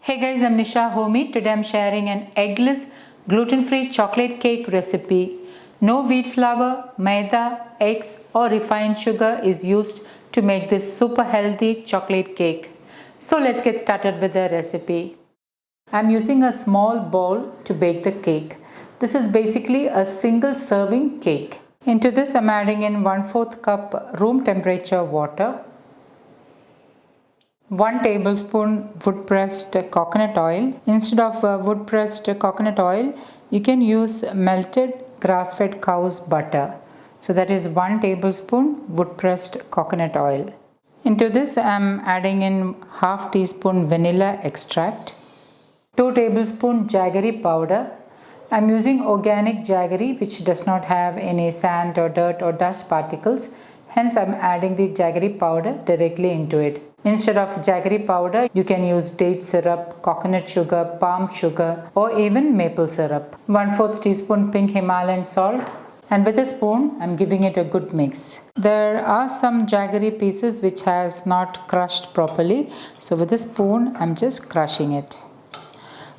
Hey guys, I'm Nisa Homey. Today I'm sharing an eggless gluten-free chocolate cake recipe. No wheat flour, maida, eggs or refined sugar is used to make this super healthy chocolate cake. So let's get started with the recipe. I'm using a small bowl to bake the cake. This is basically a single serving cake. Into this I'm adding in 1/4 cup room temperature water, 1 tablespoon wood pressed coconut oil. Instead of wood pressed coconut oil, you can use melted grass fed cow's butter. So that is 1 tablespoon wood pressed coconut oil. Into this I am adding in half teaspoon vanilla extract, 2 tablespoon jaggery powder. I am using organic jaggery which does not have any sand or dirt or dust particles. Hence I am adding the jaggery powder directly into it. Instead of jaggery powder, you can use date syrup, coconut sugar, palm sugar or even maple syrup. 1/4 teaspoon pink Himalayan salt, and with a spoon I am giving it a good mix. There are some jaggery pieces which has not crushed properly, so with a spoon I am just crushing it.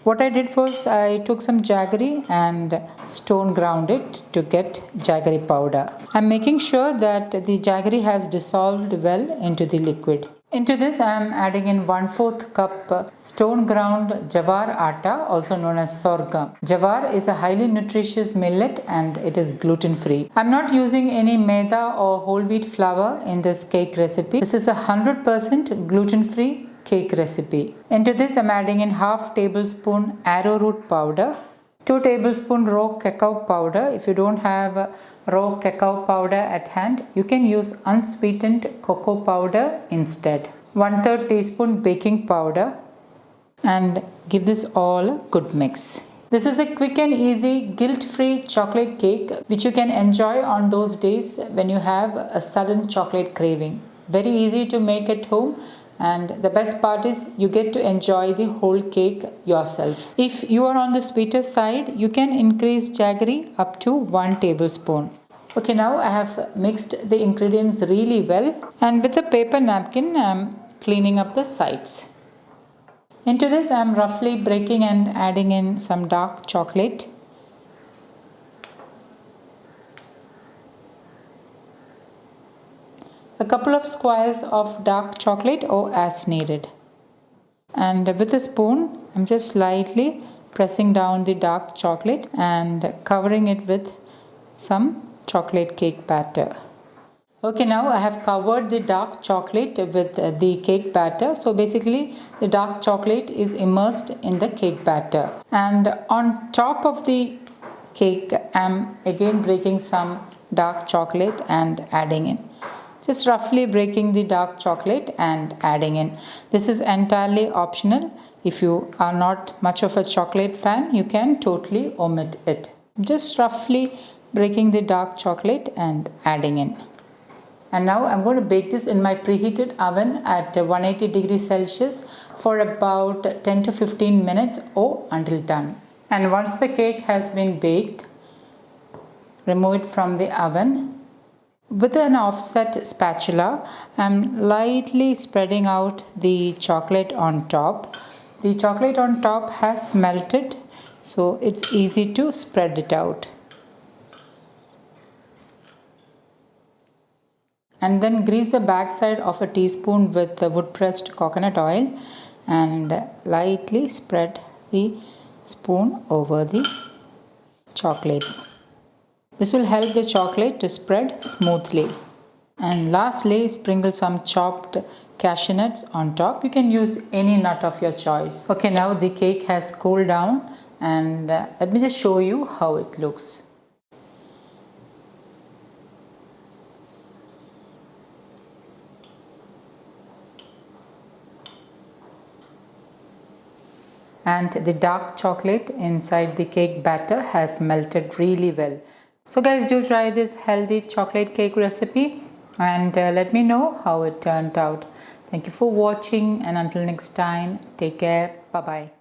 What I did was I took some jaggery and stone ground it to get jaggery powder. I am making sure that the jaggery has dissolved well into the liquid. Into this I am adding in 1/4 cup stone ground jowar atta, also known as sorghum. Jowar is a highly nutritious millet and it is gluten free. I am not using any maida or whole wheat flour in this cake recipe. This is a 100% gluten free cake recipe. Into this I am adding in half tablespoon arrowroot powder, 2 tablespoon raw cacao powder. If you don't have raw cacao powder at hand, you can use unsweetened cocoa powder instead. 1/3 teaspoon baking powder, and give this all a good mix. This is a quick and easy guilt-free chocolate cake which you can enjoy on those days when you have a sudden chocolate craving. Very easy to make at home. And the best part is you get to enjoy the whole cake yourself. If you are on the sweeter side, you can increase jaggery up to 1 tablespoon. Okay, now I have mixed the ingredients really well, and with a paper napkin I am cleaning up the sides. Into this I am roughly breaking and adding in some dark chocolate. A couple of squares of dark chocolate or as needed. And with a spoon, I'm just lightly pressing down the dark chocolate and covering it with some chocolate cake batter. Okay, now I have covered the dark chocolate with the cake batter. So basically the dark chocolate is immersed in the cake batter. And on top of the cake, I'm again breaking some dark chocolate and adding in. Just roughly breaking the dark chocolate and adding in. This is entirely optional. If you are not much of a chocolate fan, you can totally omit it. Just roughly breaking the dark chocolate and adding in. And now I'm going to bake this in my preheated oven at 180 degrees Celsius for about 10 to 15 minutes or until done. And once the cake has been baked, remove it from the oven. With an offset spatula, I am lightly spreading out the chocolate on top. The chocolate on top has melted, so it's easy to spread it out. And then grease the back side of a teaspoon with wood pressed coconut oil and lightly spread the spoon over the chocolate. This will help the chocolate to spread smoothly. And lastly, sprinkle some chopped cashew nuts on top. You can use any nut of your choice. Okay, now the cake has cooled down, and let me just show you how it looks. And the dark chocolate inside the cake batter has melted really well. So guys, do try this healthy chocolate cake recipe and let me know how it turned out. Thank you for watching, and until next time, take care. Bye bye.